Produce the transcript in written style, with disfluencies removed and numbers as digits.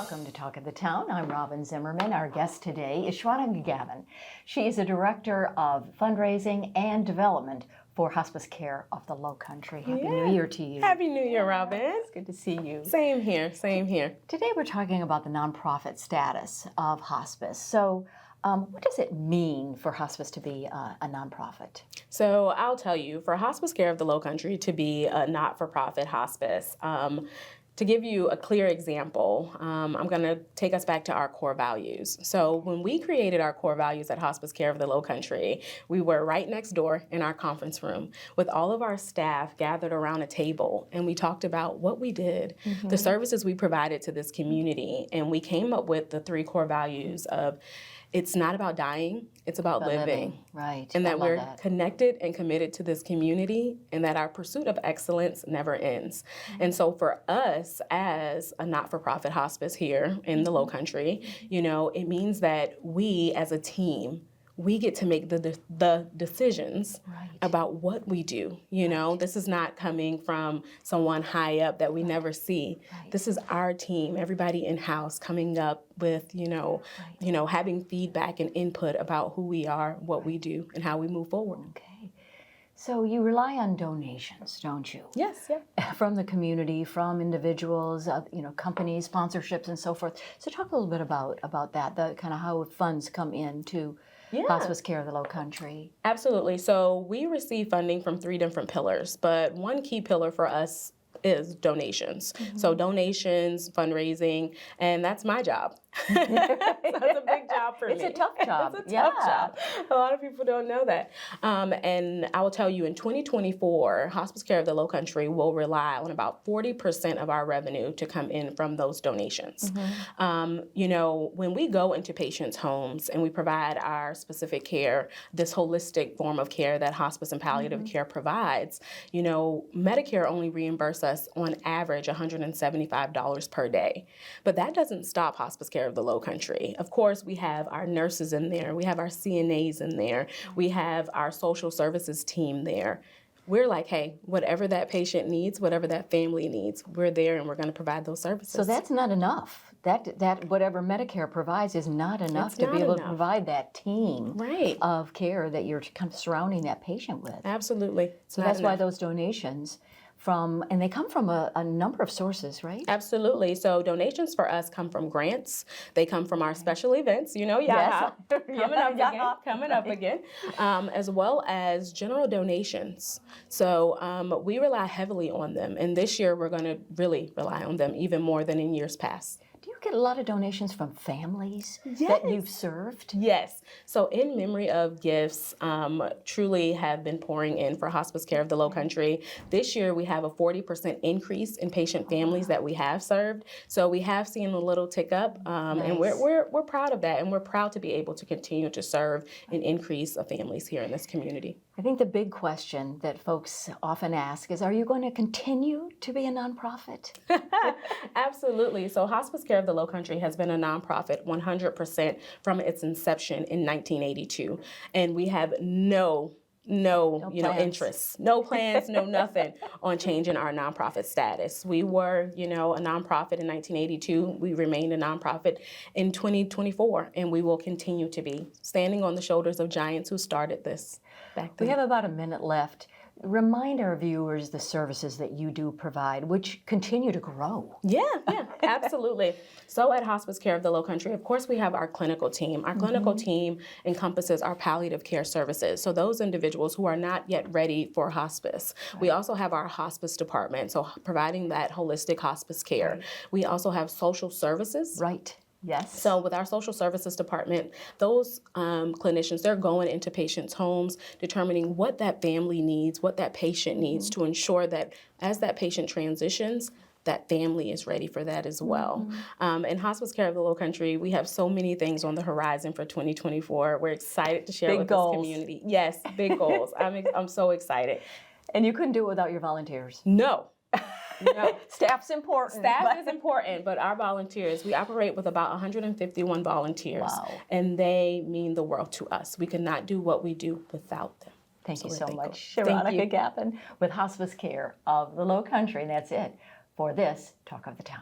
Welcome to Talk of the Town. I'm Robyn Zimmerman. Our guest today is Shweta Gavin. She is a director of fundraising and development for Hospice Care of the Lowcountry. Happy New Year to you. Happy New Year, Robyn. It's good to see you. Same here, same here. Today we're talking about the nonprofit status of hospice. So what does it mean for hospice to be a nonprofit? So I'll tell you, for Hospice Care of the Lowcountry to be a not-for-profit hospice, to give you a clear example, I'm going to take us back to our core values. So when we created our core values at Hospice Care of the Lowcountry, we were right next door in our conference room with all of our staff gathered around a table, and we talked about what we did, the services we provided to this community, and we came up with the 3 core values of it's not about dying, it's about living. Right. And that we're connected and committed to this community, and that our pursuit of excellence never ends. And so for us as a not-for-profit hospice here in the Lowcountry, you know, it means that we as a team, we get to make the decisions about what we do. You know, this is not coming from someone high up that we never see. This is our team, everybody in-house coming up with, you know, having feedback and input about who we are, what we do, and how we move forward. Okay. So you rely on donations, don't you? Yes, yeah. From the community, from individuals, companies, sponsorships, and so forth. So talk a little bit about that, the kind of how funds come into Hospice Care of the Lowcountry. Absolutely. So we receive funding from 3 different pillars, but one key pillar for us is donations. So donations, fundraising, and that's my job. So it's a big job for me. It's a tough job. It's a tough job. A lot of people don't know that. And I will tell you, in 2024, Hospice Care of the Lowcountry will rely on about 40% of our revenue to come in from those donations. You know, when we go into patients' homes and we provide our specific care, this holistic form of care that hospice and palliative care provides, you know, Medicare only reimburses us on average $175 per day. But that doesn't stop Hospice Care of the Lowcountry. Of course, we have our nurses in there, we have our CNAs in there, we have our social services team there. We're like, hey, whatever that patient needs, whatever that family needs, we're there and we're going to provide those services. So that's not enough. That whatever Medicare provides is not enough to be able to provide that team of care that you're kind of surrounding that patient with. Absolutely. So that's why those donations and they come from a number of sources, right? Absolutely. So donations for us come from grants. They come from our special events, you know, coming up again, as well as general donations. So we rely heavily on them. And this year we're going to really rely on them even more than in years past. Do you get a lot of donations from families that you've served? Yes. So in memory of gifts, truly have been pouring in for Hospice Care of the Lowcountry. This year we have a 40% increase in patient families that we have served. So we have seen a little tick up, and we're proud of that, and we're proud to be able to continue to serve an increase of families here in this community. I think the big question that folks often ask is, are you going to continue to be a nonprofit? Absolutely. So Hospice Care of the Lowcountry has been a nonprofit 100% from its inception in 1982. And we have no interests, no plans, no nothing on changing our nonprofit status. We were, a nonprofit in 1982. We remained a nonprofit in 2024, and we will continue to be, standing on the shoulders of giants who started this back then. We have about a minute left. Remind our viewers the services that you do provide, which continue to grow. Yeah, absolutely. So at Hospice Care of the Lowcountry, of course, we have our clinical team. Our clinical team encompasses our palliative care services. So those individuals who are not yet ready for hospice. We also have our hospice department, so providing that holistic hospice care. We also have social services. Yes. So with our social services department, those clinicians, they're going into patients' homes, determining what that family needs, what that patient needs to ensure that as that patient transitions, that family is ready for that as well. In Hospice Care of the Lowcountry, we have so many things on the horizon for 2024. We're excited to share with this community. Yes, big goals. I'm so excited. And you couldn't do it without your volunteers. No. Staff's important. Staff is important, but our volunteers, we operate with about 151 volunteers, and they mean the world to us. We could not do what we do without them. Thank you so much. Shweta Gavin with Hospice Care of the Lowcountry, and that's it for this Talk of the Town.